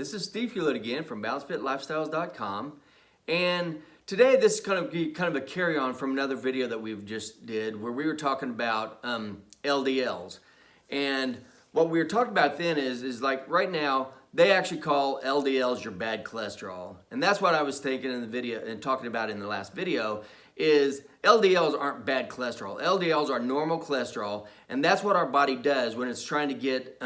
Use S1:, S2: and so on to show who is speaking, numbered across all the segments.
S1: This is Steve Hewlett again from BalanceFitLifestyles.com, and today this is kind of a carry on from another video that we've just did where we were talking about LDLs. And what we were talking about then is like right now they actually call LDLs your bad cholesterol, and that's what I was thinking in the video and talking about in the last video. Is LDLs aren't bad cholesterol. LDLs are normal cholesterol, and that's what our body does when it's trying to get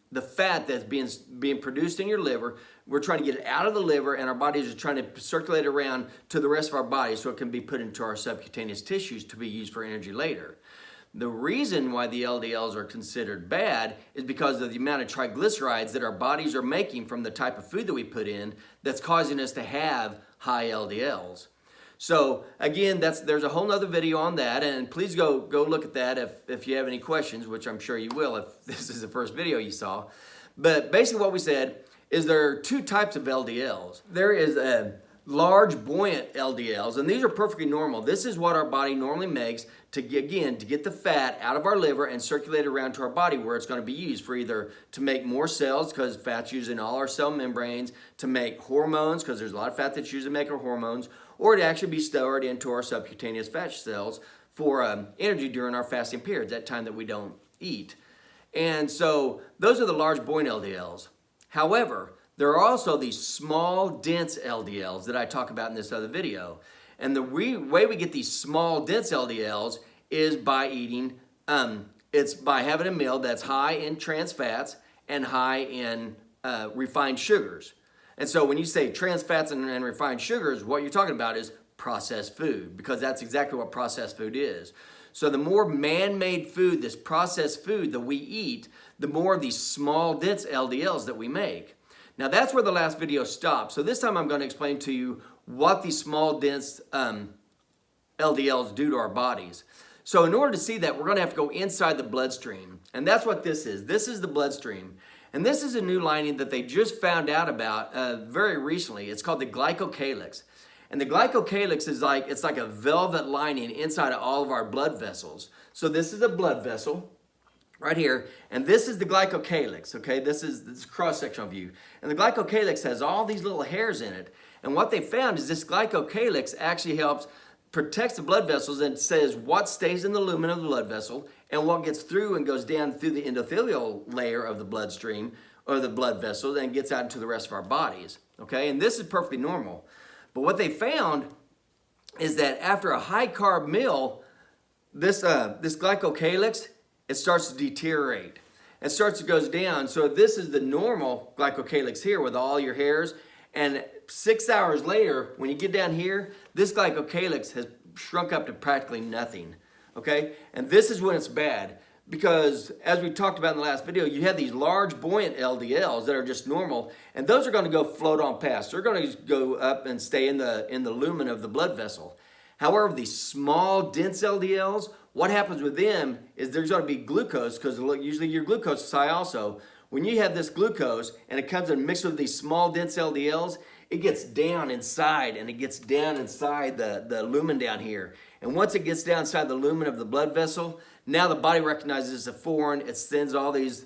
S1: the fat that's being produced in your liver. We're trying to get it out of the liver, and our bodies are trying to circulate it around to the rest of our body so it can be put into our subcutaneous tissues to be used for energy later. The reason why the LDLs are considered bad is because of the amount of triglycerides that our bodies are making from the type of food that we put in that's causing us to have high LDLs. So again, there's a whole nother video on that, and please go look at that if you have any questions, which I'm sure you will if this is the first video you saw. But basically what we said is there are two types of LDLs. There is a large buoyant LDLs, and these are perfectly normal. This is what our body normally makes to get the fat out of our liver and circulate it around to our body where it's going to be used for either to make more cells, because fat's used in all our cell membranes, to make hormones, because there's a lot of fat that's used to make our hormones, or to actually be stored into our subcutaneous fat cells for energy during our fasting periods, that time that we don't eat. And so those are the large buoyant LDLs. However, there are also these small, dense LDLs that I talk about in this other video. And the way we get these small, dense LDLs is by eating, it's by having a meal that's high in trans fats and high in refined sugars. And so when you say trans fats and refined sugars, what you're talking about is processed food, because that's exactly what processed food is. So the more man-made food, this processed food that we eat, the more of these small, dense LDLs that we make. Now that's where the last video stopped. So this time I'm going to explain to you what these small, dense LDLs do to our bodies. So in order to see that, we're going to have to go inside the bloodstream. And that's what this is. This is the bloodstream. And this is a new lining that they just found out about very recently. It's called the glycocalyx. And the glycocalyx is like a velvet lining inside of all of our blood vessels. So this is a blood vessel right here, and this is the glycocalyx, okay? This is this cross-sectional view. And the glycocalyx has all these little hairs in it. And what they found is this glycocalyx actually helps protects the blood vessels and says what stays in the lumen of the blood vessel and what gets through and goes down through the endothelial layer of the bloodstream or the blood vessels and gets out into the rest of our bodies, okay? And this is perfectly normal. But what they found is that after a high-carb meal, this glycocalyx, it starts to deteriorate. It goes down. So this is the normal glycocalyx here with all your hairs. And 6 hours later, when you get down here, this glycocalyx has shrunk up to practically nothing. Okay? And this is when it's bad. Because as we talked about in the last video, you have these large buoyant LDLs that are just normal, and those are going to go float on past. They're going to go up and stay in the lumen of the blood vessel. However, these small, dense LDLs, what happens with them is there's going to be glucose, because usually your glucose is high also. When you have this glucose and it comes and mixed with these small, dense LDLs, it gets down inside, and it gets down inside the lumen down here. And once it gets down inside the lumen of the blood vessel, now the body recognizes it's a foreign. It sends all these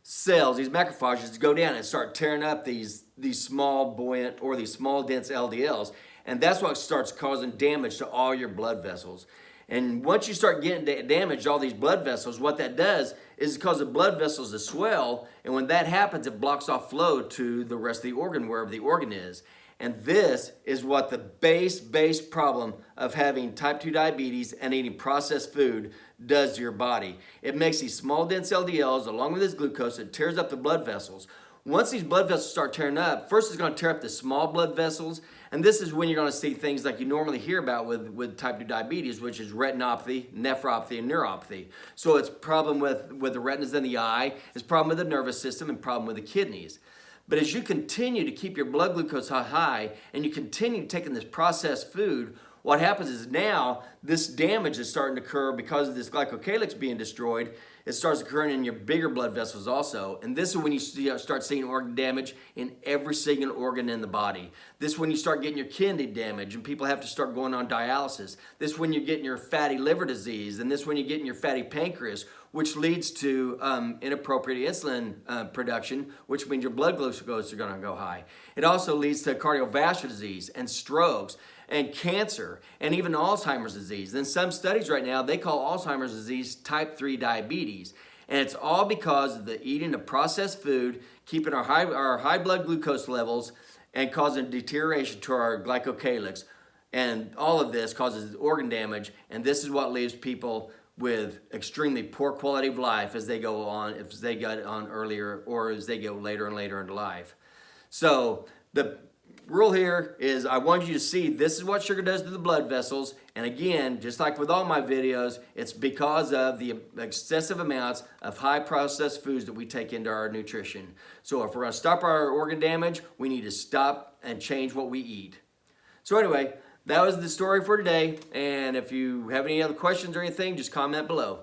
S1: cells, these macrophages, to go down and start tearing up these small buoyant or these small dense LDLs. And that's what starts causing damage to all your blood vessels. And once you start getting damaged, all these blood vessels, what that does is it causes the blood vessels to swell. And when that happens, it blocks off flow to the rest of the organ, wherever the organ is. And this is what the base problem of having type 2 diabetes and eating processed food does to your body. It makes these small, dense LDLs, along with this glucose, it tears up the blood vessels. Once these blood vessels start tearing up, first it's going to tear up the small blood vessels, and this is when you're going to see things like you normally hear about with type 2 diabetes, which is retinopathy, nephropathy, and neuropathy. So it's a problem with the retinas in the eye, it's a problem with the nervous system, and problem with the kidneys. But as you continue to keep your blood glucose high and you continue taking this processed food, what happens is now this damage is starting to occur because of this glycocalyx being destroyed. It starts occurring in your bigger blood vessels also. And this is when you start seeing organ damage in every single organ in the body. This is when you start getting your kidney damage and people have to start going on dialysis. This is when you're getting your fatty liver disease. And this is when you're getting your fatty pancreas, which leads to inappropriate insulin production, which means your blood glucose are going to go high. It also leads to cardiovascular disease and strokes and cancer and even Alzheimer's disease. In some studies right now, they call Alzheimer's disease type 3 diabetes. And it's all because of the eating of processed food, keeping our high blood glucose levels and causing deterioration to our glycocalyx. And all of this causes organ damage. And this is what leaves people with extremely poor quality of life as they go on, if they got on earlier or as they go later and later into life. So the rule here is I want you to see this is what sugar does to the blood vessels. And again, just like with all my videos, it's because of the excessive amounts of high processed foods that we take into our nutrition. So if we're going to stop our organ damage, we need to stop and change what we eat. So anyway, that was the story for today. And if you have any other questions or anything, just comment below.